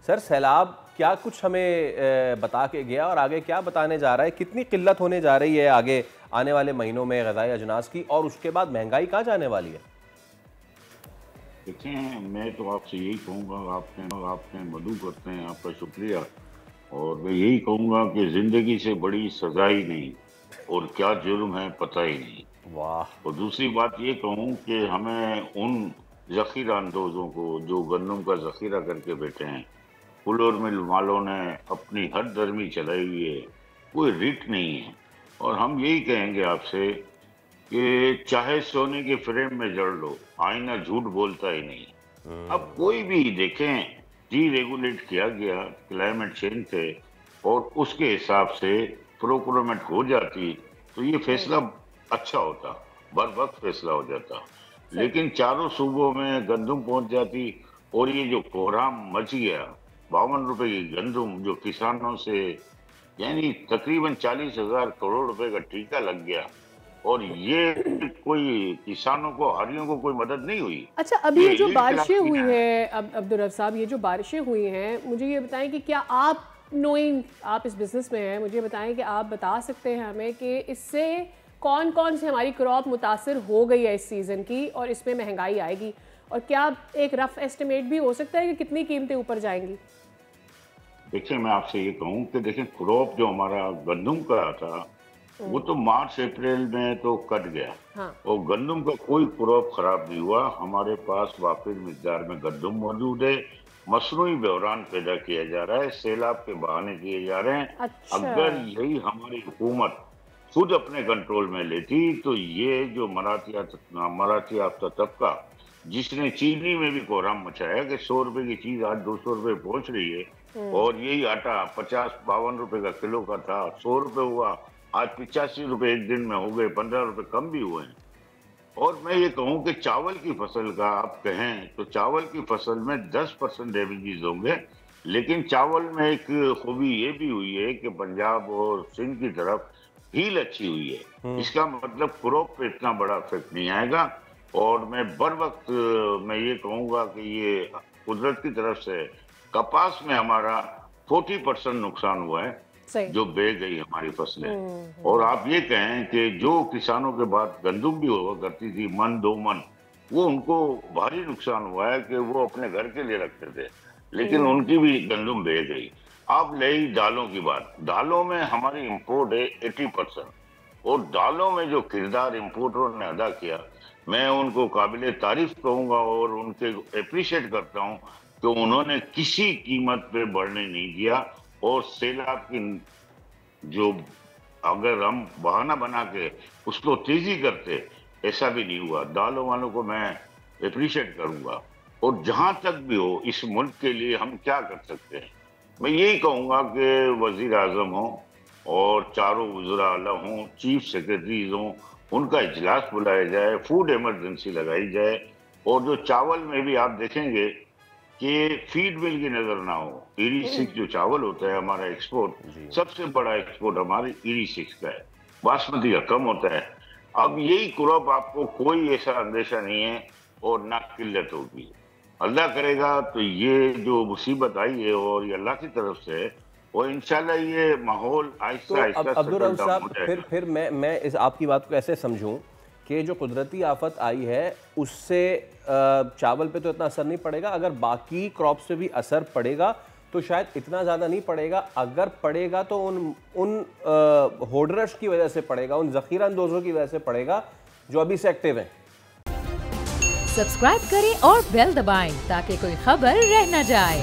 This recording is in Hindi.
सर सैलाब क्या कुछ हमें बता के गया और आगे क्या बताने जा रहा है? कितनी किल्लत होने जा रही है आगे आने वाले महीनों में ग़िज़ाई अजनास की, और उसके बाद महंगाई कहाँ जाने वाली है? देखें, मैं तो आपसे यही कहूँगा, आपने मदू करते हैं, आपका शुक्रिया। और मैं यही कहूँगा कि ज़िंदगी से बड़ी सजा ही नहीं, और क्या जुर्म है पता ही नहीं। वाह। और दूसरी बात ये कहूँ कि हमें उन ज़ख़ीरा अंदोज़ों को जो गंदम का ज़ख़ीरा करके बैठे हैं, फुल और मिल वालों ने अपनी हद दर्मी चलाई हुई है, कोई रिट नहीं है। और हम यही कहेंगे आपसे कि चाहे सोने के फ्रेम में जड़ लो, आईना झूठ बोलता ही नहीं। अब कोई भी देखें, डी रेगुलेट किया गया, क्लाइमेट चेंज थे, और उसके हिसाब से प्रोक्योरमेंट हो जाती तो ये फैसला अच्छा होता, बर वक्त फैसला हो जाता। लेकिन चारों सूबों में गंदम पहुंच जाती, और ये जो कोहराम मच गया, 52 रुपए की गंदम जो किसानों से, यानी तकरीबन 40,000 करोड़ रुपए का टीका लग गया, और ये कोई किसानों को, हारियों को कोई मदद नहीं हुई। अच्छा, अभी ये जो बारिशें हुई हैं, अब अब्दुल रऊफ साहब, ये जो बारिशें हुई हैं, मुझे ये बताएं कि क्या आप नोइंग, आप इस बिज़नेस में हैं, मुझे बताएं कि आप बता सकते हैं हमें कि इससे कौन कौन से हमारी क्रॉप मुतासर हो गई है इस सीज़न की, और इसमें महंगाई आएगी, और क्या एक रफ एस्टिमेट भी हो सकता है कि कितनी कीमतें ऊपर जाएंगी? देखिए, मैं आपसे ये कहूँ कि देखें, क्रॉप जो हमारा गंदम का था वो तो मार्च अप्रैल में तो कट गया। हाँ। और गंदम का कोई क्रॉप खराब नहीं हुआ। हमारे पास वाफिर मिकदार में गंदम मौजूद है। मसनूई बहरान पैदा किया जा रहा है, सैलाब के बहाने किए जा रहे हैं। अच्छा। अगर यही हमारी हुकूमत खुद अपने कंट्रोल में लेती तो ये जो मराठी याफ्ता तबका, जिसने चीनी में भी कोहराम मचाया कि 100 रुपए की चीज आज 200 रुपए पहुंच रही है, और यही आटा 50-52 रुपए का किलो का था, 100 रुपए हुआ, आज 85 रुपए एक दिन में हो गए, 15 रुपए कम भी हुए हैं। और मैं ये कहूँ कि चावल की फसल का आप कहें तो चावल की फसल में 10% डैमेजेस होंगे, लेकिन चावल में एक खूबी ये भी हुई है कि पंजाब और सिंध की तरफ हील अच्छी हुई है। इसका मतलब क्रॉप पे इतना बड़ा इफेक्ट नहीं आएगा। और मैं बर वक्त मैं ये कहूँगा कि ये कुदरत की तरफ से कपास में हमारा 40% नुकसान हुआ है, जो बह गई हमारी फसलें। और आप ये कहें कि जो किसानों के बाद गंदम भी हुआ करती थी, मन 2 मन, वो उनको भारी नुकसान हुआ है कि वो अपने घर के लिए रखते थे, लेकिन उनकी भी गंदम बह गई। अब रही दालों की बात, दालों में हमारी इंपोर्ट है 80%, और दालों में जो किरदार इंपोर्टरों ने अदा किया, मैं उनको काबिले तारीफ कहूंगा और उनके अप्रिशिएट करता हूँ कि उन्होंने किसी कीमत पे बढ़ने नहीं दिया। और सैलाब की जो, अगर हम बहाना बना के उसको तेजी करते, ऐसा भी नहीं हुआ। दालों वालों को मैं अप्रिशिएट करूंगा। और जहां तक भी हो, इस मुल्क के लिए हम क्या कर सकते हैं, मैं यही कहूंगा कि वजीर आजम हो और चारों वज़रा आला हों, चीफ सेक्रेटरीज हों, उनका इजलास बुलाया जाए, फूड इमरजेंसी लगाई जाए। और जो चावल में भी आप देखेंगे कि फीड मिल की नजर ना हो। ईरी 6 जो चावल होता है हमारा एक्सपोर्ट, सबसे बड़ा एक्सपोर्ट हमारी ईरी 6 का है, बासमती का कम होता है। अब यही क्रॉप, आपको कोई ऐसा अंदेशा नहीं है और ना किल्लत होगी। अल्लाह करेगा तो ये जो मुसीबत आई है और ये अल्लाह की तरफ से है, और इंशाल्लाह ये माहौल आहिस्ता आहिस्ता अब्दुल रऊफ साहब, फिर मैं इस आपकी बात को ऐसे समझूं कि जो कुदरती आफत आई है उससे चावल पे तो इतना असर नहीं पड़ेगा, अगर बाकी क्रॉप से भी असर पड़ेगा तो शायद इतना ज़्यादा नहीं पड़ेगा। अगर पड़ेगा तो उन होल्डर्स की वजह से पड़ेगा, उन ज़ख़ीरा अंदोज़ों की वजह से पड़ेगा जो अभी से एक्टिव हैं। सब्सक्राइब करें और बेल दबाएं ताकि कोई खबर रह न जाए।